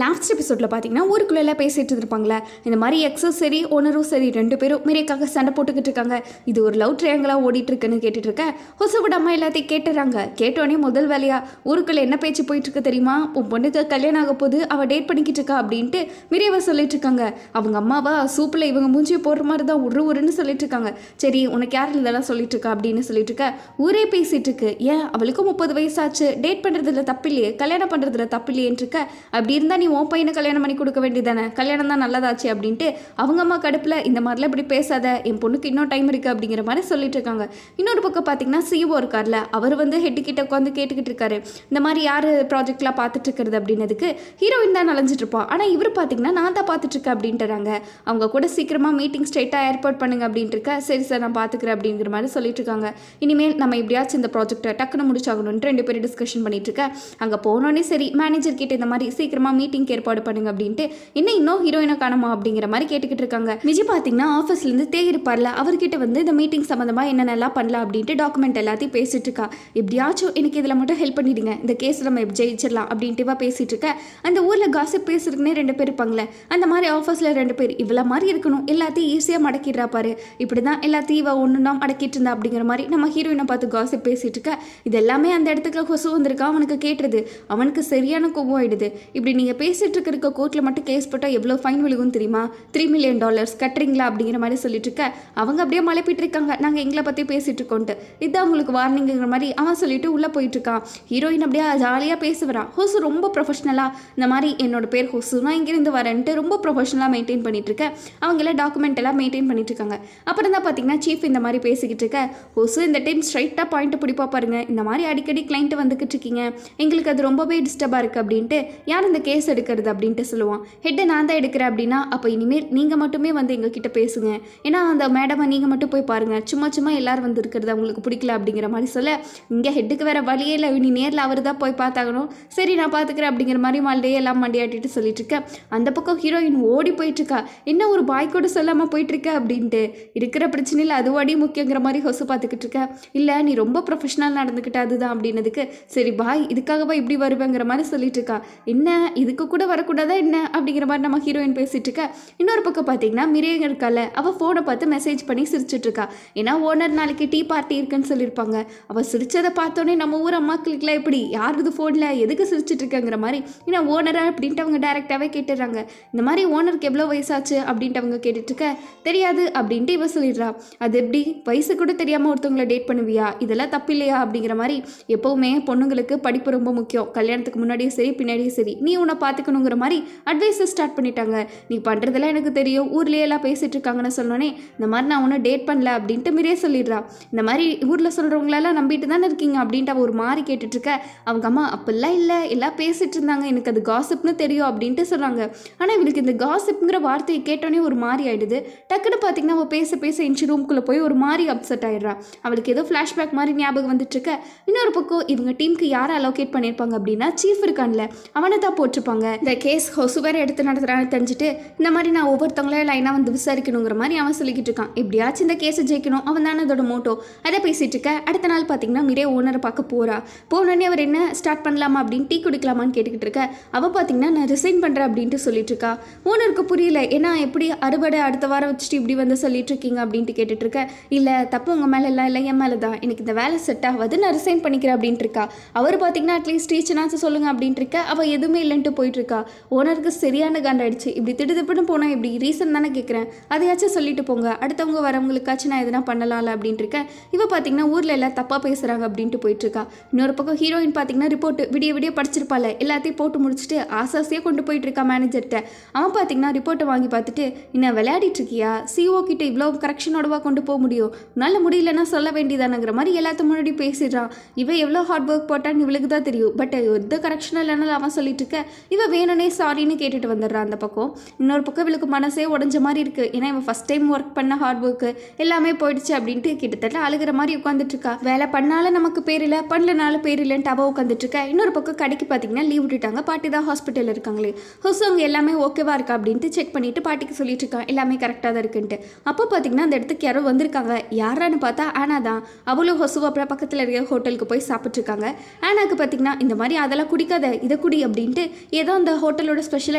Last எபிசோடில் பார்த்தீங்கன்னா ஊருக்குள்ளே பேசிகிட்டு இருப்பாங்களே இந்த மாதிரி எக்ஸும் சரி ஓனரும் சரி ரெண்டு பேரும் மீரேக்காக சண்டை போட்டுக்கிட்டு இருக்காங்க. இது ஒரு லவ் ட்ரையாங்கலாக ஓடிட்டுருக்குன்னு கேட்டுட்டு இருக்கேன். ஹொசுவோட அம்மா எல்லாத்தையும் கேட்டுறாங்க. கேட்டோடனே முதல் வேலையாக ஊருக்குள்ளே என்ன பேச்சு போயிட்டுருக்கு தெரியுமா, உன் பொண்ணுக்கு கல்யாணம் ஆக போது அவள் டேட் பண்ணிக்கிட்டு இருக்கா அப்படின்ட்டு மீரேவை சொல்லிட்டு இருக்காங்க. அவங்க அம்மாவா சூப்பில் இவங்க மூஞ்சியை போடுற மாதிரி தான் உருன்னு சொல்லிட்டு இருக்காங்க. சரி உனக்கு யார் இதெல்லாம் சொல்லிட்டு இருக்கா அப்படின்னு சொல்லிட்டு இருக்க. ஊரே பேசிட்டு இருக்கு. ஏன் அவளுக்கும் 30 வயசாச்சு, டேட் பண்ணுறதுல தப்பில்லையே, கல்யாணம் பண்ணுறதுல தப்பில்லையேன்னு இருக்க. அப்படி இருந்தால் நீ உன் பையனை கல்யாணம் பண்ணி கொடுக்க வேண்டியதானே, கல்யாணம் தான் நல்லதாச்சு அப்படின்ட்டு அவங்க அம்மா கடுப்பில் இந்த மாதிரிலாம் இப்படி பேசாத, என் பொண்ணுக்கு இன்னும் டைம் இருக்குது அப்படிங்கிற மாதிரி சொல்லிட்டு இருக்காங்க. இன்னொரு பக்கம் பார்த்தீங்கன்னா சிஓ இருக்கார்ல, அவர் வந்து ஹெட்டு கிட்ட உட்காந்து கேட்டுக்கிட்டு இருக்காரு. இந்த மாதிரி யார் ப்ராஜெக்ட்லாம் பார்த்துட்டு இருக்கிறது அப்படின்னதுக்கு ஹீரோயின் தான் நலஞ்சிட்டு இருப்பான். ஆனால் இவர் பார்த்தீங்கன்னா நான் தான் பார்த்துட்டு இருக்கேன் அப்படின்ட்டுறாங்க. அவங்க கூட சீக்கிரமாக மீட்டிங் ஸ்ட்ரெயிட்டாக ஏற்பாடு பண்ணுங்க அப்படின்ட்டு இருக்க. சரி சார் நான் பார்த்துக்கிறேன் அப்படிங்கிற மாதிரி சொல்லிட்டு இருக்காங்க. இனிமேல் நம்ம எப்படியாச்சும் இந்த ப்ராஜெக்டை டக்குன்னு முடிச்சாகணும்னு ரெண்டு பேரும் டிஸ்கஷன் பண்ணிட்டு இருக்க. அங்கே போனோடனே சரி மேனேஜர் கிட்ட இந்த மாதிரி சீக்கிரமாக மீட்டிங் ஏற்பாடு பண்ணுங்க அப்படின்ட்டு இன்னும் ஹீரோயினை காணுமா அப்படிங்கிற மாதிரி கேட்டுக்கிட்டு இருக்காங்க. விஜய் பார்த்தீங்கன்னா ஆஃபீஸ்லேருந்து இருப்பார்ல, அவர்கிட்ட வந்து இந்த மீட்டிங் சம்மந்தமாக என்னென்னலாம் பண்ணலாம் அப்படின்ட்டு டாக்குமெண்ட் எல்லாத்தையும் பேசிட்டு இருக்கா. எப்படியாச்சும் எனக்கு இதில் மட்டும் ஹெல்ப் பண்ணிடுங்க, இந்த கேஸ் நம்ம ஜெயிச்சிடலாம் அப்படின்ட்டு பேசிட்டு இருக்க. அந்த ஊரில் காசிப் பேசுறதுக்குன்னே ரெண்டு பேர் இருப்பாங்களே, அந்த மாதிரி ஆஃபீஸில் ரெண்டு பேர் இவ்வளோ மாதிரி இருக்கணும், எல்லாத்தையும் ஈஸியாக மடக்கிடுறா பாரு, இப்படி தான் எல்லாத்தையும் இவ ஒன்றுனா அடக்கிட்டு இருந்தா அப்படிங்கிற மாதிரி நம்ம ஹீரோயினை பார்த்து காசிப் பேசிட்டு இருக்க. இது எல்லாமே அந்த இடத்துக்கு கொசு வந்திருக்கா, அவனுக்கு கேட்டுருது. அவனுக்கு சரியான கோபம் ஆயிடுது. இப்படி நீங்கள் பேசிட்டு இருக்க கோர்ட்டில் மட்டும் கேஸ் போட்டால் எவ்வளோ ஃபைன் விழுகும் தெரியுமா, $3 million கட்டுறீங்களா அப்படிங்கிற மாதிரி சொல்லிட்டு இருக்க. அவங்க அப்படியே மலைப்பிட்டு இருக்காங்க, நாங்கள் எங்களை பற்றி பேசிட்டு இருக்கோன்ட்டு. இதுதான் உங்களுக்கு வார்னிங்கிற மாதிரி அவன் சொல்லிட்டு உள்ளே போயிட்டு இருக்கான். ஹீரோயின் அப்படியே ஜாலியாக பேசுகிறான். ஹொசு ரொம்ப ப்ரொஃபஷனலாக இந்த மாதிரி என்னோட பேர் ஹொசு, நான் இங்கேருந்து வரேன்ட்டு ரொம்ப ப்ரொஃபஷனலாக மெயின்டைன் பண்ணிட்டு இருக்கேன். அவங்கள டாக்குமெண்ட் எல்லாம் மெயின்டைன் பண்ணிட்டு இருக்காங்க. அப்புறம் தான் பார்த்தீங்கன்னா சீஃப் இந்த மாதிரி பேசிக்கிட்டு இருக்க. ஹொசு இந்த டைம் ஸ்ட்ரைட்டாக பாயிண்ட்டு பிடிப்பா பாருங்க, இந்த மாதிரி அடிக்கடி கிளைண்ட்டு வந்துக்கிட்டு இருக்கீங்க, எங்களுக்கு அது ரொம்பவே டிஸ்டர்பாக இருக்குது அப்படின்ட்டு. யார் இந்த கேஸ் எடுக்கிறது அப்படின்ட்டு சொல்லுவான். ஹெட்டை நான் தான் எடுக்கிறேன் அப்படின்னா அப்போ இனிமேல் நீங்கள் மட்டுமே வந்து எங்ககிட்ட பேசுங்க, ஏன்னா அந்த மேடமை நீங்கள் மட்டும் போய் பாருங்கள், சும்மா எல்லாரும் வந்து இருக்கிறது அவங்களுக்கு பிடிக்கல அப்படிங்கிற மாதிரி சொல்ல. இங்கே ஹெட்டுக்கு வேறு வழியே இல்லை, நீ நேரில் அவர் தான் போய் பார்த்தாகணும், சரி நான் பார்த்துக்கிறேன் அப்படிங்கிற மாதிரி மால்டையே எல்லாம் மண்டியாட்டிட்டு சொல்லிட்டு இருக்கேன். அந்த பக்கம் ஹீரோயின் ஓடி போயிட்டுருக்கா. என்ன ஒரு பாய் கூட சொல்லாமல் போயிட்டுருக்க அப்படின்ட்டு. இருக்கிற பிரச்சனையில் அது வாடி முக்கியங்கிற மாதிரி ஹொசு பார்த்துக்கிட்டு இருக்க. இல்லை நீ ரொம்ப ப்ரொஃபஷனல் நடந்துக்கிட்ட அதுதான் அப்படின்னதுக்கு சரி பாய் இதுக்காகவா இப்படி வருவேங்கிற மாதிரி சொல்லிட்டு இருக்கா. என்ன இதுக்கு கூட வரக்கூடாதா என்ன அப்படிங்கிற மாதிரி நம்ம ஹீரோயின் பேசிட்டு இருக்க. இன்னொரு பக்கம் பார்த்தீங்கன்னா மிரேக இருக்கால, அவள் ஃபோனை பார்த்து மெசேஜ் பண்ணி சிரிச்சுட்டு இருக்கா. ஏன்னா ஓனர் நாளைக்கு டீ பார்ட்டி இருக்குன்னு சொல்லியிருப்பாங்க. அவள் சிரிச்சதை பார்த்தோன்னே நம்ம ஊர் அம்மாக்களுக்குலாம் எப்படி யார் இது ஃபோனில் எதுக்கு சிரிச்சிட்டு இருக்கங்கிற மாதிரி ஏன்னா ஓனரா அப்படின்ட்டு அவங்க டைரெக்டாகவே கேட்டுடுறாங்க. இந்த மாதிரி ஓனருக்கு எவ்வளோ வயசாச்சு அப்படின்ட்டு அவங்க கேட்டுட்டு இருக்க. தெரியாது அப்படின்ட்டு இவ சொல்லிடுறா. அது எப்படி வயசு கூட தெரியாமல் ஒருத்தவங்களை டேட் பண்ணுவியா, இதெல்லாம் தப்பு இல்லையா அப்படிங்கிற மாதிரி. எப்போவுமே பொண்ணுங்களுக்கு படிப்பு ரொம்ப முக்கியம், கல்யாணத்துக்கு முன்னாடியும் சரி பின்னாடியும் சரி, நீ உன்னை பார்த்துக்கணுங்கிற மாதிரி அட்வைஸை ஸ்டார்ட் பண்ணிட்டாங்க. நீ பண்ணுறதெல்லாம் எனக்கு தெரியும், ஊர்லேயே எல்லாம் பேசிகிட்டு இருக்காங்கன்னு சொன்னோன்னே இந்த மாதிரி நான் ஒன்றும் டேட் பண்ணல அப்படின்ட்டு மிரே சொல்லிடுறா. இந்த மாதிரி ஊரில் சொல்கிறவங்களெல்லாம் நம்பிட்டு தானே இருக்கீங்க அப்படின்ட்டு அவள் ஒரு மாதிரி கேட்டுட்ருக்க. அவங்க அம்மா அப்படிலாம் இல்லை, எல்லாம் பேசிகிட்டு இருந்தாங்க, எனக்கு அது காசிப்னு தெரியும் அப்படின்ட்டு சொல்கிறாங்க. ஆனால் இவளுக்கு இந்த காசிப்புங்கிற வார்த்தையை கேட்டோன்னே ஒரு மாதிரி ஆகிடுது. டக்குன்னு பார்த்தீங்கன்னா அவள் பேச இன்ச்சு ரூம்குள்ளே போய் ஒரு மாதிரி அப்செட் ஆகிடுறா. அவளுக்கு ஏதோ ஃப்ளாஷ்பேக் மாதிரி ஞாபகம் வந்துட்டுருக்க. இன்னொரு பக்கம் இவங்க டீமுக்கு யாரை அலோகேட் பண்ணியிருப்பாங்க அப்படின்னா சீஃப் இருக்கான்ல, அவனை தான் போட்டிருப்பாங்க. இந்த கேஸ் ஹொசு வேறு எடுத்து நடத்துகிறான்னு தெரிஞ்சுட்டு இந்த மாதிரி நான் ஒவ்வொருத்தவங்களே லைனாக வந்து விசாரிக்கணுங்கிற மாதிரி அவன் சொல்லிக்கிட்டு இருக்கான். எப்படியாச்சும் இந்த கேஸை ஜெயிக்கணும், அவன் தானே அதோட மோட்டோ. அதை பேசிகிட்டு இருக்க. அடுத்த நாள் பார்த்தீங்கன்னா மிரே ஓனரை பார்க்க போகிறா. போனோடனே அவர் என்ன ஸ்டார்ட் பண்ணலாமா அப்படின்னு டீ குடிக்கலாமான்னு கேட்டுக்கிட்டு இருக்க. அவள் பார்த்தீங்கன்னா நான் ரிசைன் பண்ணுறேன் அப்படின்ட்டு சொல்லிட்டு இருக்கா. ஓனருக்கு புரியல, ஏன்னா எப்படி அறுவடை அடுத்த வாரம் வச்சுட்டு இப்படி வந்து சொல்லிட்டு இருக்கீங்க அப்படின்ட்டு கேட்டுட்டு இருக்க. இல்லை தப்பு உங்கள் மேலே இல்லை என் மேலே தான், எனக்கு இந்த வேலை செட் ஆகாது, நான் ரிசைன் பண்ணிக்கிறேன் அப்படின்ட்டு இருக்கா. அவர் பார்த்தீங்கன்னா அட்லீஸ்ட் டீச்சர்னாச்சும் சொல்லுங்கள் அப்படின்ட்டு இருக்க. அவள் எதுவுமே இல்லைன்ட்டு போயிட்டு இருக்கா. ஓனருக்கு சரியான காண்டாயிடுச்சு. இப்படி திடுதிப்புன்னு போனால் இப்படி ரீசன் தானே கேட்குறேன், அதையாச்சும் சொல்லிட்டு போங்க, அடுத்தவங்க வரவங்களுக்காச்சும் நான் எதனா பண்ணலாம்ல அப்படின்ட்டு இருக்கேன். இவ பார்த்தீங்கன்னா ஊரில் எல்லாம் தப்பாக பேசுகிறாங்க அப்படின்ட்டு போயிட்டுருக்கா. இன்னொரு பக்கம் ஹீரோயின் பார்த்தீங்கன்னா ரிப்போர்ட் விடிய படிச்சிருப்பாள், எல்லாத்தையும் போட்டு முடிச்சுட்டு ஆசாசியாக கொண்டு போயிட்டு இருக்கா மேனேஜர்கிட்ட. அவன் பார்த்தீங்கன்னா ரிப்போர்ட்டை வாங்கி பார்த்துட்டு இன்னும் விளையாடிட்டு இருக்கியா, சிஓ கிட்ட இவ்வளோ கரெக்ஷனோடவா கொண்டு போக முடியும், நல்ல முடியலன்னா சொல்ல வேண்டியதானுங்கிற மாதிரி எல்லாத்துக்கு முன்னாடி பேசிடுறான். இவன் எவ்வளோ ஹார்ட் ஒர்க் போட்டான்னு இவளுக்கு தான் தெரியும். பட் எந்த கரெக்ஷனும் இல்லைனாலும் அவன் சொல்லிட்டு இருக்க. இவன் வேணுனே சாரின்னு கேட்டுட்டு வந்துடுறான் அந்த பக்கம். இன்னொரு பக்கம் இவளுக்கு மனசே உடஞ்ச மாதிரி இருக்குது. ஏன்னா இவன் ஃபஸ்ட் டைம் ஒர்க் பண்ண ஹார்ட் ஒர்க்கு எல்லாமே போயிடுச்சு அப்படின்ட்டு கிட்டத்தட்ட அழுகிற மாதிரி உட்காந்துட்டு இருக்கா. வேலை பண்ணாலும் நமக்கு பேர் இல்லை, பண்ணலனாலும் பேர் இல்லைன்ட்டு அவள் உட்காந்துட்டு இருக்கா. இன்னொரு பக்கம் கடைக்கு பார்த்தீங்கன்னா லீவ் விட்டுட்டாங்க, பாட்டி தான் ஹாஸ்பிட்டலில் இருக்காங்களே. ஹொசு அவங்க எல்லாமே ஓகேவா இருக்கா அப்படின்ட்டு செக் பண்ணிட்டு பாட்டிக்கு சொல்லிட்டு இருக்கான் எல்லாமே கரெக்டாக தான் இருக்குன்ட்டு. அப்போ பார்த்தீங்கன்னா அந்த இடத்துக்கு யாரோ வந்திருக்காங்க. யாரான்னு பார்த்தா ஆனா தான். அவளும் ஹொசுவா அப்புறம் பக்கத்தில் இருக்கிற ஹோட்டலுக்கு போய் சாப்பிட்ருக்காங்க. ஆனாக்கு பார்த்தீங்கன்னா இந்த மாதிரி அதெல்லாம் குடிக்காத, இதை குடி அப்படின்ட்டு ஏதோ அந்த ஹோட்டலோட ஸ்பெஷல்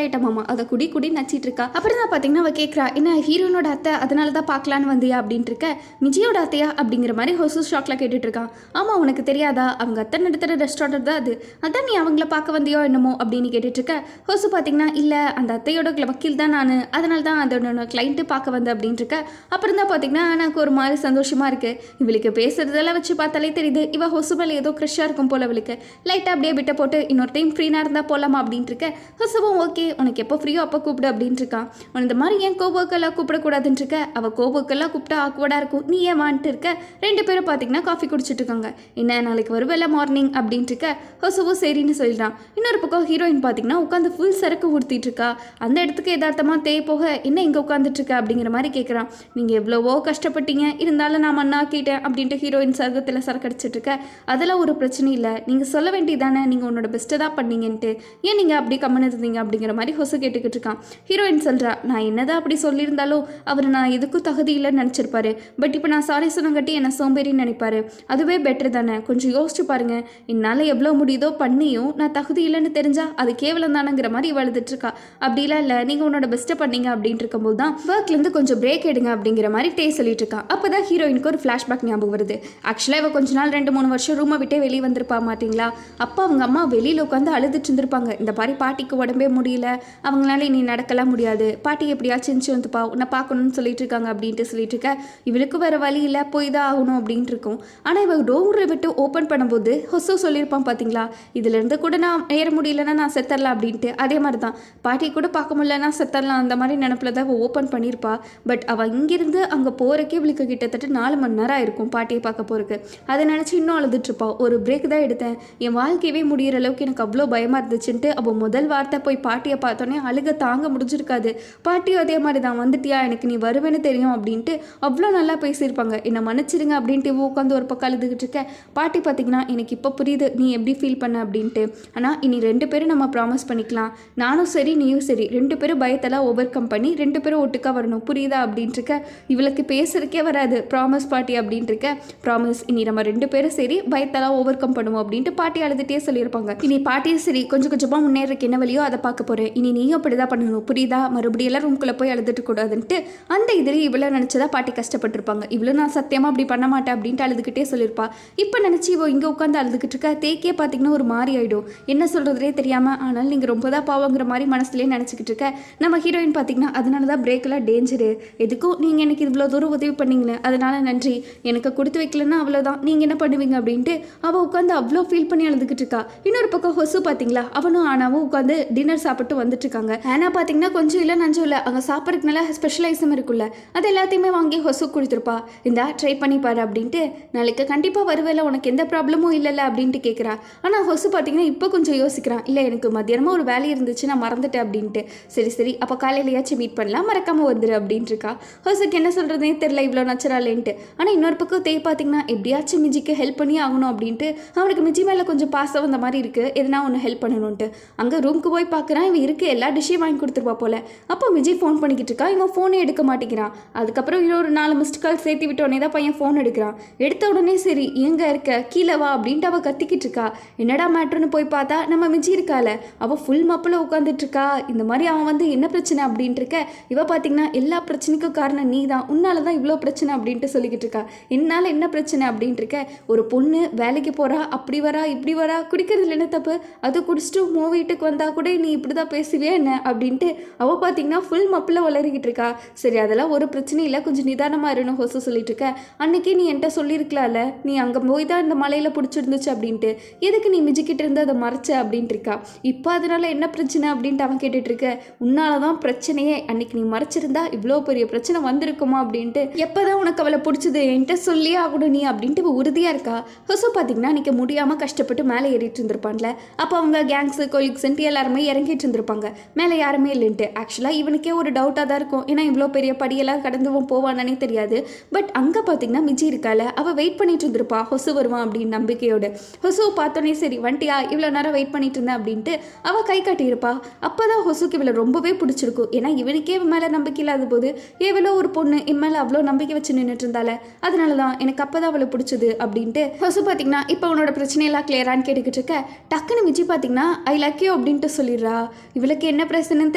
ஐட்டமாமா, அதை குடி நச்சிட்டு இருக்கா. அப்புறம் தான் பார்த்தீங்கன்னா அவள் கேட்குறா, என்ன ஹீரோனோட அத்தை அதனால தான் பார்க்கலான்னு வந்தியா அப்படின்ட்டு இருக்க. விஜயோட அத்தையா அப்படிங்கிற மாதிரி ஹொசு ஷாக்கில் கேட்டுட்டு இருக்கான். ஆமாம், உனக்கு தெரியாதா, அவங்க அத்தை நடத்துகிற ரெஸ்டாரண்ட் தான் அது, அதான் நீ அவங்கள பார்க்க வந்தியோ என்னமோ அப்படின்னு கேட்டுட்டு இருக்க. ஹொசு பார்த்தீங்கன்னா இல்லை, அந்த அத்தையோட வக்கீல் தான் நான், அதனால தான் அதோட கிளைண்ட்டு பார்க்க வந்தேன் அப்படின்ட்டு இருக்க. அப்புறம் தான் பார்த்தீங்கன்னா எனக்கு ஒரு மாதிரி சந்தோஷமாக இருக்குது. இவளுக்கு பேசுறதெல்லாம் வச்சு பார்த்தாலே தெரியுது இவள் ஹொசு மேலே ஏதோ க்ரஷ்ஷாக இருக்கும் போல். அவளுக்கு லைட்டாக அப்படியே விட்ட போட்டு இன்னொரு டைம் ஃப்ரீனாக இருந்தால் போகலாமா அப்படின்ட்டு இருக்க. ஹொசுவும் ஓகே, உனக்கு எப்போ ஃப்ரீயோ அப்போ கூப்பிடு அப்படின்ட்டு இருக்கான். இந்த மாதிரி ஏன் கோபுக்கெல்லாம் கூப்பிடக்கூடாதுன்னு இருக்க. அவள் கோபுக்கெல்லாம் கூப்பிட்டா ஆக்குவடாக இருக்கும், நீ ஏன் வான்ட்டு இருக்க. ரெண்டு பேரும் பார்த்தீங்கன்னா காஃபி குடிச்சிட்டு இருக்காங்க. என்ன நாளைக்கு வருவேல மார்னிங் அப்படின்ட்டு இருக்க. ஹொசுவும் சரின்னு சொல்லிட்டான். இன்னொரு பக்கம் ஹீரோயின் பார்த்தீங்கன்னா உட்காந்து ஃபுல் சரக்கு ஊற்றிட்டு இருக்கா. அந்த இடத்துக்கு எதார்த்தமாக தேய் போக என்ன இங்கே உட்காந்துட்டு இருக்க அப்படிங்கிற மாதிரி கேட்குறான். நீங்கள் எவ்வளவோ கஷ்டப்பட்டீங்க, இருந்தாலும் நான் மண்ணாக்கிட்டேன் அப்படின்ட்டு ஹீரோயின் சரகத்தில் சரக்கு அடிச்சிட்டு இருக்க. அதெல்லாம் ஒரு பிரச்சனை இல்லை, நீங்கள் சொல்ல வேண்டியதானே நீங்கள் உன்னோட பெஸ்ட்டை தான் பண்ணீங்கன்ட்டு, ஏன் நீங்கள் அப்படி கம்மனு இருந்தீங்க அப்படிங்கிற மாதிரி ஹொசு கேட்டுக்கிட்டு இருக்கான். ஹீரோயின் சொல்கிறா, நான் என்னதான் அப்படி சொல்லியிருந்தாலும் அவர் நான் எதுக்கும் தகுதி இல்லைன்னு நினச்சிருப்பாரு, பட் இப்போ நான் சாரி சொன்னங்காட்டி என்னை சோம்பேறின்னு நினைப்பாரு, அதுவே பெட்டர் தானே, கொஞ்சம் யோசிச்சு பாருங்க, என்னால் எவ்வளோ முடியுதோ பண்ணியும் நான் தகுதி இல்லைன்னு தெரிஞ்சா அது கேவலம் தானங்கிற மாதிரி வளர்ந்துட்டு இருக்கா. அப்படிலாம் இல்லை, நீங்கள் உன்னோட பெஸ்ட்டை பண்ணீங்க அப்படின்ட்டு இருக்கும்போது தான் ஒர்க்லேருந்து கொஞ்சம் பிரேக் எடுங்க அப்படிங்கிற மாதிரி டே சொல்லிட்டு இருக்கான். அப்போ தான் ஹீரோயினுக்கு ஒரு ஃப்ளாஷ்பேக் ஞாபகம் வருது. ஆக்சுவலாக இவ கொஞ்ச நாள் 2-3 வருஷம் ரூமை விட்டே வெளியே வந்திருப்பா மாட்டிங்களா. அப்போ அவங்க அம்மா வெளியில் உட்காந்து அழுதுட்டு இருந்திருப்பாங்க. இந்த மாதிரி பாட்டிக்கு உடம்பே முடியல, அவங்களால இனி நடக்கலாம் முடியாது, பாட்டி எப்படியாச்சும் வந்துப்பா உன்னை பார்க்கணும்னு சொல்லிட்டு இருக்காங்க அப்படின்ட்டு சொல்லிட்டு இருக்க. இவளுக்கு வேறு வழி இல்லை, போய் தான் ஆகணும் அப்படின்ட்டு இருக்கும். ஆனால் இவ டோரை விட்டு ஓப்பன் பண்ணும்போது ஹொசு சொல்லியிருப்பான் பார்த்தீங்களா, இதுலேருந்து கூட நான் ஏற முடியலன்னா நான் செத்தரலாம் அப்படின்ட்டு. அதே மாதிரி தான் பாட்டி கூட பார்க்க முடியலன்னா செத்தரலாம், அந்த மாதிரி நினப்பில் தான் அவள் ஓப்பன் பண்ணியிருப்பா. பட் அவள் இங்கேருந்து அங்கே போகிறக்கே இவளுக்கு கிட்டத்தட்ட 4 மணி நேரம் ஆயிருக்கும் பாட்டியை பார்க்க போகிறக்கு. அதை நினச்சி இன்னும் அழுதுட்டுருப்பா. ஒரு பிரேக் தான் எடுத்தேன், என் வாழ்க்கையவே முடிகிற அளவுக்கு எனக்கு அவ்வளோ பயமாக இருந்துச்சுன்ட்டு அவள் முதல் வார்த்தை போய் பாட்டியை பார்த்தோன்னே அழுக தாங்க முடிஞ்சிருக்காது. பாட்டியும் அதே மாதிரி தான், வந்துட்டியா, எனக்கு நீ வருவேன்னு தெரியும் அப்படின்ட்டு அவ்வளோ நல்லா பேசியிருப்பாங்க. என்னை மன்னிச்சிருங்க அப்படின்ட்டு உட்காந்து ஒரு பக்கம் அழுதுகிட்டு இருக்க. பாட்டி பார்த்தீங்கன்னா எனக்கு இப்போ புரியுது நீ எப்படி ஃபீல் பண்ண அப்படின்ட்டு, ஆனால் இனி 2 பேரும் நம்ம ப்ராமிஸ் பண்ணிக்கலாம், நானும் சரி நீயும் சரி, 2 பேரும் பயத்தெல்லாம் ஓவர் கம் பண்ணி 2 பேரும் ஒட்டுக்கா வரணும், புரியுதா அப்படின்ட்டு இருக்க. இவளுக்கு பேசுறதுக்கே வராது, ப்ராமிஸ் பாட்டி அப்படின்ட்டு இருக்க. ப்ராமிஸ், இனி நம்ம 2 பேரும் சரி பயத்தெல்லாம் ஓவர் கம் பண்ணுவோம் அப்படின்ட்டு பாட்டி அழுதுகிட்டே சொல்லியிருப்பாங்க. இனி பாட்டியும் சரி கொஞ்சம் கொஞ்சமாக முன்னேறக்கு என்ன வழியோ அதை பார்க்க போகிறேன், இனி நீயும் அப்படி தான் பண்ணணும், புரியுதா, மறுபடியும் எல்லாம் ரூம்குள்ளே போய் அழுதுட்டு கூடாதுன்ட்டு அந்த இதில் இவ்வளோ நினச்சதா பாட்டி கஷ்டப்பட்டிருப்பாங்க. இவ்வளோ நான் சத்தியமாக அப்படி பண்ண மாட்டேன் அப்படின்ட்டு அழுதுகிட்டே சொல்லியிருப்பா. இப்போ நினச்சி இவோ இங்கே உட்காந்து அழுதுகிட்டு இருக்கா. தேக்கே பார்த்தீங்கன்னா ஒரு மாதிரி ஆகிடும், என்ன சொல்கிறதே தெரியாமல். ஆனால் நீங்கள் ரொம்ப தான் பாவங்கிற மாதிரி மனசுலேயே நினச்சிக்கிட்டு இருக்க. நம்ம ஹீரோயின் பார்த்தீங்கன்னா அதனால தான் பிரேக்கெல்லாம் டேஞ்சரு, எதுக்கும் நீங்கள் எனக்கு இவ்வளோ தூரம் உதவி பண்ணீங்களே அதனால நன்றி, எனக்கு கொடுத்து வைக்கலன்னா அவ்வளோதான், நீங்கள் என்ன பண்ணுவீங்க அப்படின்ட்டு அவள் உட்காந்து அவ்வளோ ஃபீல் பண்ணி அழுதுகிட்டு இருக்கா. இன்னொரு பக்கம் ஹொசு பார்த்தீங்களா, அவனும் ஆனாவும் உட்காந்து டின்னர் சாப்பிட்டு வந்துட்டு இருக்காங்க. ஆனால் பார்த்தீங்கன்னா கொஞ்சம் இல்லை நஞ்சம் இல்லை, அங்கே சாப்பிட்றதுக்கு நல்லா ஸ்பெஷல் ஐட்டம் இருக்குல்ல, அது எல்லாத்தையுமே வாங்கி ஹொசு கொடுத்துருப்பா. இந்தா ட்ரை பண்ணிப்பாரு அப்படின்ட்டு, நாளைக்கு கண்டிப்பாக வருவேல, உனக்கு எந்த ப்ராப்ளமும் இல்லைல்ல அப்படின்ட்டு கேட்குறா. ஆனால் ஹொசு பார்த்தீங்கன்னா இப்போ கொஞ்சம் யோசிக்கிறான், இல்லை எனக்கு மத்தியானமாக ஒரு வேலை இருந்துச்சு நான் மறந்துட்டேன் அப்படின்ட்டு. சரி சரி அப்போ காலையிலையாச்சும் மீட் பண்ணலாம், மறக்காமல் வந்துரு அப்படின்ட்டு இருக்கா. ஹொசுக்கு என்ன சொல்கிறதே தெரியல இவ்வளோ நச்சராலேன்ட்டு. ஆனால் இன்னொரு பக்கம் தேய் பார்த்தீங்கன்னா எப்படியாச்சும் மிஜிக்கு ஹெல்ப் பண்ணி ஆகணும் அப்படின்ட்டு அவனுக்கு மிஜி மேலே கொஞ்சம் பாசம் வந்த மாதிரி இருக்குது, எதுனா ஒன்று ஹெல்ப் பண்ணணுன்ட்டு. அங்கே ரூமுக்கு போய் பார்க்குறான், இவன் இருக்க எல்லா டிஷ்ஷையும் வாங்கி கொடுத்துருப்பா போல. அப்போ மிஜி ஃபோன் பண்ணிக்கிட்டு இருக்கா, இவன் ஃபோனே எடுக்க மாட்டேங்கிறான். அதுக்கப்புறம் இன்னொரு 4 மிஸ்டு கால் சேர்த்து விட்டோடனே தான் பையன் ஃபோன் எடுக்கிறான். எடுத்த உடனே சரி எங்கே இருக்க, கீழே வா அப்படின்ட்டு அவள் கத்திக்கிட்டு இருக்கா. என்னடா மேட்ருன்னு போய் பார்த்தா நம்ம மிஜி இருக்கால, அவள் ஃபுல் மப்பில் உட்காந்துட்டு இருக்கா. இந்த மாதிரி அவன் வந்து என்ன பிரச்சனை அப்படின்ட்டு இருக்க. இவ பார்த்தீங்கன்னா எல்லா பிரச்சனைக்கும் காரணம் நீ தான், உன்னால தான் இவ்வளோ பிரச்சனை அப்படின்ட்டு சொல்லிக்கிட்டு இருக்கா. என்னால் என்ன பிரச்சனை அப்படின்ட்டு இருக்க. ஒரு பொண்ணு வேலைக்கு போகிறா, அப்படி வரா இப்படி வரா, குடிக்கிறதுல என்ன தப்பு, அது குடிச்சிட்டு வீட்டுக்கு வந்தால் கூட நீ இப்படி தான் பேசுவே என்ன அப்படின்ட்டு அவள் பார்த்தீங்கன்னா ஃபுல் மப்பில் வளரிக்கிட்டு இருக்கா. சரி அதெல்லாம் ஒரு பிரச்சனை இல்லை, கொஞ்சம் நிதானமாக இருன்னு ஹொசு சொல்லிட்டு இருக்க. அன்னைக்கு நீ என்கிட்ட சொல்லியிருக்கலாம்ல, நீ அங்கே போய் தான் இந்த மலையில் பிடிச்சிருந்துச்சு அப்படின்ட்டு, எதுக்கு நீ மிஜிக்கிட்டு இருந்து அதை மறைச்ச அப்படின்ட்டு இருக்கா. இப்போ அதனால என்ன பிரச்சனை அப்படின்ட்டு அவன் கேட்டுட்டு இருக்க. உன்னால தான் பிரச்சனையே, அன்னைக்கு நீ மறைச்சிருந்தா இவ்வளோ பெரிய பிரச்சனை வந்திருக்குமா அப்படின்ட்டு, எப்போதான் உனக்கு அவளை பிடிச்சது என்கிட்ட சொல்லியே ஆகணும் நீ அப்படின்ட்டு உறுதியாக இருக்கா. ஹொசு பார்த்தீங்கன்னா அன்றைக்கி முடியாமல் கஷ்டப்பட்டு மேலே ஏறிட்டு இருந்திருப்பான்ல, அப்போ அவங்க கேங்ஸு கொலிக்ஸ்ன்ட்டு எல்லாருமே இறங்கிட்டு இருந்திருப்பாங்க, மேலே யாருமே இல்லைன்ட்டு. ஆக்சுவலாக இவனுக்கே ஒரு டவுட்டாக தான் இருக்கும், ஏன்னா இவ்வளோ பெரிய படியெல்லாம் கடந்துவும் போவானே தெரியாது. பட் அங்கே பார்த்தீங்கன்னா மிஜி இருக்கால, அவள் வெயிட் பண்ணிட்டு இருந்திருப்பா ஹொசு வருவான் அப்படின்னு நம்பிக்கையோடு. ஹொசுவை பார்த்தோன்னே சரி வண்டியா இவ்வளோ நேரம் வெயிட் பண்ணிட்டு இருந்தேன் அப்படின்ட்டு அவள் கை காட்டியிருப்பா. அப்போ தான் ஹொசுக்கு இவளை ரொம்பவே பிடிச்சிருக்கும், ஏன்னா இவனுக்கே மேலே நம்பிக்கை இல்லாத போது எவ்வளோ ஒரு பொண்ணு என் மேலே அவ்வளோ நம்பிக்கை வச்சு நின்றுட்டு இருந்தால, அதனால தான் எனக்கு அப்போ தான் அவளை பிடிச்சது அப்படின்ட்டு. ஹொசு பார்த்தீங்கன்னா இப்போ உன்னோட பிரச்சனையெல்லாம் கிளியரான்னு கேட்டுக்கிட்டு இருக்க. டக்குன்னு மிஜி பார்த்தீங்கன்னா ஐ லக் யூ அப்படின்ட்டு சொல்லிடுறா. இவளுக்கு என்ன பிரச்சனைன்னு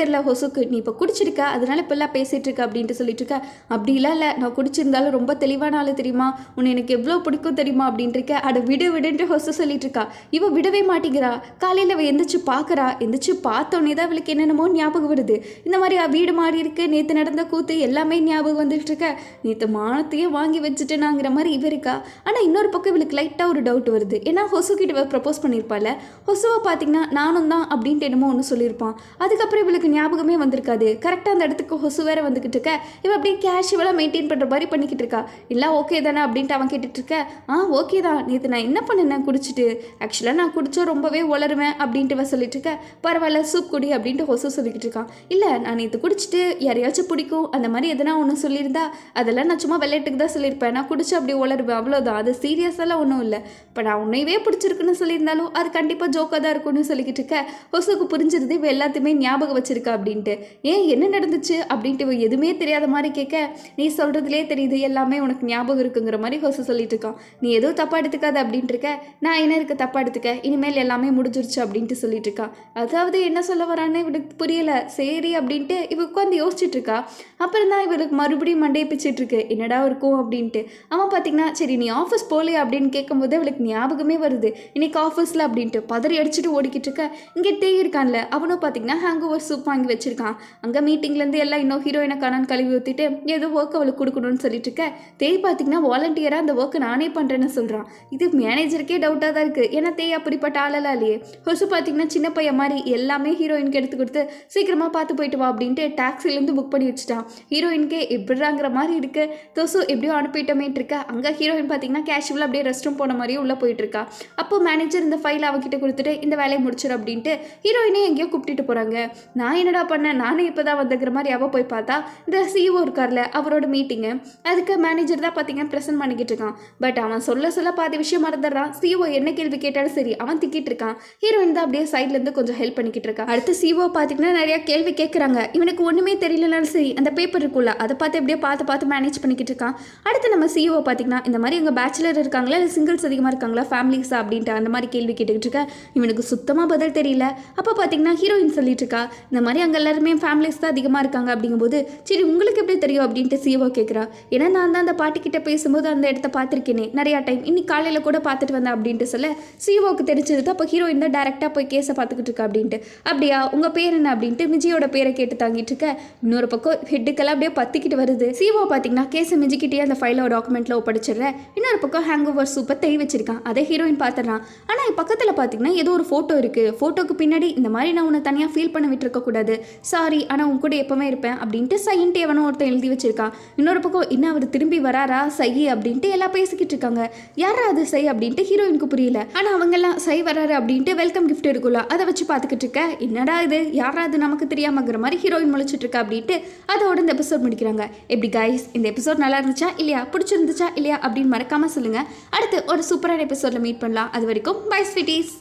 தெரியல ஹொசுக்கு. நீ இப்போ குடிச்சிருக்க அதனால இப்பெல்லாம் பேசிகிட்டு இருக்க அப்படின்ட்டு சொல்லிட்டு இருக்க. அப்படிலாம் இல்லை, நான் குடிச்சிருந்தாலும் ரொம்ப தெளிவான ஆள் தெரியுமா, உன்னை எனக்கு எவ்வளோ பிடிக்கும் தெரியுமா அப்படின்ட்டு இருக்க. அட விடுன்ட்டு ஹொசு சொல்லிட்டு இருக்கா. இவ விடவே மாட்டேங்கிறா. காலையில் அவள் எந்திரிச்சு பார்க்குறா. எந்திரிச்சு பார்த்தோன்னே தான் அவளுக்கு என்னென்னமோ ஞாபகம் வருது. இந்த மாதிரி வீடு மாறி இருக்கு, நேற்று நடந்த கூத்து எல்லாமே ஞாபகம் வந்துட்டு இருக்க. நேற்று மானத்தையே வாங்கி வச்சுட்டேனாங்கிற மாதிரி இவ இருக்கா. ஆனால் இன்னொரு பக்கம் இவளுக்கு லைட்டாக ஒரு டவுட் வருது. ஏன்னா ஹொசு கிட்ட ப்ரப்போஸ் பண்ணியிருப்பாள். ஹொசுவை பார்த்தீங்கன்னா நானும் தான் அப்படின்ட்டு என்னமோ ஒன்று சொல்லியிருப்பான். அதுக்கப்புறம் இவளுக்கு ஞாபகமே வந்திருக்காது. கரெக்டாக அந்த இடத்துக்கு ஹொசு வேற வந்துக்கிட்டு இருக்க. இவன் அப்படியே கேஷுவலாக மெயின்டைன் பண்ணுற மாதிரி பண்ணிக்கிட்டு இருக்கா. எல்லாம் ஓகே தானே அப்படின்ட்டு அவன் கேட்டுட்டு இருக்க. ஓகே தான், நேற்று நான் என்ன பண்ணேன் குடிச்சிட்டு, ஆக்சுவலாக நான் குடிச்சா ரொம்பவே உளருவேன் அப்படின்ட்டு இவன் சொல்லிட்டு இருக்க. பரவாயில்ல சூப் குடி அப்படின்ட்டு ஹொசு சொல்லிக்கிட்டு இருக்கான். இல்லை நான் நேற்று குடிச்சிட்டு யாரையாச்சும் பிடிக்கும் அந்த மாதிரி எதனா ஒன்று சொல்லியிருந்தா அதெல்லாம் நான் சும்மா விளையாட்டுக்கு தான் சொல்லியிருப்பேன். நான் குடிச்சு அப்படி உளருவேன், அவ்வளோதான். அது சீரியஸெல்லாம் ஒன்றும் இல்லை. இப்போ நான் உன்னையவே பிடிச்சிருக்குன்னு சொல்லியிருந்தாலும் அது கண்டிப்பாக ஜோக்காக தான் இருக்கும்னு சொல்லிக்கிட்டு இருக்க. ஹொசுக்கு புரிஞ்சிருது இவ எல்லாத்தையுமே ஞாபகம் வச்சிருக்கா அப்படின்ட்டு. ஏன் என்ன நடந்துச்சு அப்படின்ட்டு இவ எதுவுமே தெரியாத மாதிரி கேட்க, நீ சொல்கிறதுலே தெரியுது எல்லாமே உனக்கு ஞாபகம் இருக்குங்கிற மாதிரி ஹொசு சொல்லிட்டு இருக்கான். நீ எதுவும் தப்பாக எடுத்துக்காது அப்படின்ட்டு இருக்க. நான் என்ன இருக்க தப்பாக எடுத்துக்க, இனிமேல் எல்லாமே முடிஞ்சிருச்சு அப்படின்ட்டு சொல்லிட்டு இருக்கான். அதாவது என்ன சொல்ல வரான்னு இவளுக்கு புரியலை. சரி அப்படின்ட்டு இவ உட்காந்து யோசிச்சுட்டு இருக்கா. அப்புறம் தான் இவளுக்கு மறுபடியும் மண்டையை பிச்சுட்டு இருக்கு, என்னடா இருக்கும் அப்படின்ட்டு. அவன் பார்த்தீங்கன்னா சரி நீ ஆஃபீஸ் போகலையா அப்படின்னு கேட்கும்போது அவளுக்கு ஞாபகமே வருது. இன்னைக்கு ஆஃபீஸில் அப்படின்ட்டு பதறி அடிச்சுட்டு ஓடிக்கிட்டு இருக்க. இங்கே டே இருக்கான்ல அவனும் பார்த்தீங்கன்னா ஹேங் ஓவர் சூப் வாங்கி வச்சிருக்கான். அங்கே மீட்டிங்லேருந்து எல்லாம் இன்னும் ஹீரோயினை காணான்னு கழுவி ஊற்றிட்டு ஏதோ ஒர்க் அவளுக்கு கொடுக்கணும்னு சொல்லிட்டு இருக்க. தேய் பார்த்தீங்கன்னா வாலண்டியராக அந்த ஒர்க்கு நானே பண்ணுறேன்னு சொல்கிறான். இது மேனேஜருக்கே டவுட்டாக தான் இருக்குது. ஏன்னா தேய் அப்படிப்பட்ட ஆளெல்லாம் இல்லையே. ஹொசு பார்த்தீங்கன்னா சின்ன பையன் மாதிரி எல்லாமே ஹீரோயினுக்கு எடுத்து கொடுத்து சீக்கிரமாக பார்த்து போயிட்டு வா அப்படின்ட்டு டாக்ஸிலேருந்து புக் பண்ணி வச்சுட்டான். ஹீரோயினுக்கே எப்படிறாங்கிற மாதிரி இருக்கு. தோசு எப்படியோ அனுப்பிட்டோமேட்டு இருக்க. அங்கே ஹீரோயின் பார்த்தீங்கன்னா கேஷுவலாக அப்படியே ரெஸ்ட் ரூம் போன மாதிரியே உள்ளே போயிட்டு இருக்கா. அப்போ மேனேஜர் இந்த ஃபைல் அவகிட்ட கொடுத்துட்டு இந்த வேலையை முடிச்சிடும் அப்படின்ட்டு ஹீரோயினே எங்கேயோ கூப்பிட்டு போகிறாங்க. நான் என்னடா பண்ணேன், நானும் இப்போ தான் வந்துக்கிற மாதிரி அவள் போய் பார்த்தா இந்த சிஓ இருக்கார்ல அவரோட மீட்டிங்கு. அதுக்கு மேனேஜர் தான் பார்த்தீங்கன்னா ப்ரெசென்ட் பண்ணிக்கிட்டு இருக்கான். பட் அவன் சொல்ல பாதி விஷயம் மறந்துடுறான். சிஓ என்ன கேள்வி கேட்டாலும் சரி அவன் திக்கிட்டு இருக்கான். ஹீரோயின் தான் அப்படியே சைட்லேருந்து கொஞ்சம் ஹெல்ப் பண்ணிக்கிட்டு இருக்கான். அடுத்து சிஓ பார்த்தீங்கன்னா நிறையா கேள்வி கேட்குறாங்க. இவனுக்கு ஒன்றுமே தெரியலனாலும் சரி அந்த பேப்பர் இருக்குல்ல அதை பார்த்து எப்படியே பார்த்து மேனேஜ் பண்ணிக்கிட்டு இருக்கான். அடுத்து நம்ம சிஓ பார்த்தீங்கன்னா இந்த மாதிரி எங்கள் பேச்சுலர் இருக்காங்களா இல்லை சிங்கிள்ஸ் அதிகமாக இருக்காங்களா ஃபேமிலிஸா அப்படின்ட்டு அந்த மாதிரி கேள்வி கேட்டுக்கிட்டு இருக்கா. இவனுக்கு சுத்தமாக பதில் தெரியல. அப்போ பார்த்தீங்கன்னா ஹீரோயின் சொல்லிட்டு இருக்கா, இந்த மாதிரி அங்கே எல்லாருமே ஃபேமிலிஸ் தான் அதிகமாக இருக்காங்க அப்படிங்கும்போது சரி உங்களுக்கு எப்படி தெரியும் அப்படின்ட்டு சிஓ கேட்குறா. ஏன்னா நான் தான் அந்த பாட்டிக்கிட்ட பேசும்போது அந்த இடத்த பார்த்துருக்கேனே நிறையா டைம், இன்னைக்கு காலையில் கூட பார்த்துட்டு வந்தேன் அப்படின்ட்டு சொல்ல சிஓவுக்கு தெரிஞ்சது. அப்போ ஹீரோயின் தான் டேரெக்டாக போய் கேஸை பார்த்துக்கிட்டு இருக்கா அப்படின்ட்டு. அப்படியா உங்கள் பேர் என்ன அப்படின்ட்டு விஜயோட பேரை கேட்டு தாங்கிட்டு இருக்க. இன்னொரு பக்கம் ஹெட்டுக்கெல்லாம் அப்படியே பத்திக்கிட்டு வருது. சிஓ பார்த்தீங்கன்னா கேஸை மிஞ்சிக்கிட்டே அந்த ஃபைலை டாக்குமெண்ட்டில் ஒப்படைச்சிடுறேன். இன்னொரு பக்கம் ஹேங் ஓவர் சூப்பை தேய் வச்சிருக்கான். அதை ஹீரோயின் பார்த்துடுறான். ஆனால் பக்கத்தில் பார்த்தீங்கன்னா ஏதோ ஒரு ஃபோட்டோ இருக்குது. ஃபோட்டோக்கு பின்னாடி இந்த மாதிரி நான் உன்னை தனியாக ஃபீல் பண்ண விட்டுருக்கக்கூடாது, சாரி ஆனால் உன் கூட எப்போவுமே இருப்பேன் அப்படின்ட்டு சைன்ட்டு எவனோ ஒருத்தன் எழுதி வச்சிருக்கான். இன்னொரு பக்கம் இன்னும் அவர் திரும்பி வராரா சை அப்படின்ட்டு எல்லாம் பேசிக்கிட்டு இருக்காங்க. யாரா அது சை அப்படின்ட்டு ஹீரோயினுக்கு புரியல. ஆனால் அவங்கெல்லாம் சை வராரு அப்படின்ட்டு வெல்கம் கிஃப்ட் இருக்குல்ல அதை வச்சு பார்த்துக்கிட்டு இருக்க. என்னடா இது யாராவது நமக்கு தெரியாமங்கிற மாதிரி ஹீரோயின் முழிச்சிட்டு இருக்கா அப்படின்ட்டு அதோட இந்த எபிசோட் முடிக்கிறாங்க. எப்படி கைஸ் இந்த எபிசோட் நல்லா இருந்துச்சா இல்லையா, பிடிச்சிருந்துச்சா இல்லையா அப்படின்னு மறக்காமல் சொல்லுங்கள். அடுத்து ஒரு சூப்பரான எபிசோடில் மீட் பண்ணலாம். அது வரைக்கும் பை ஸ்வீட்டீஸ்.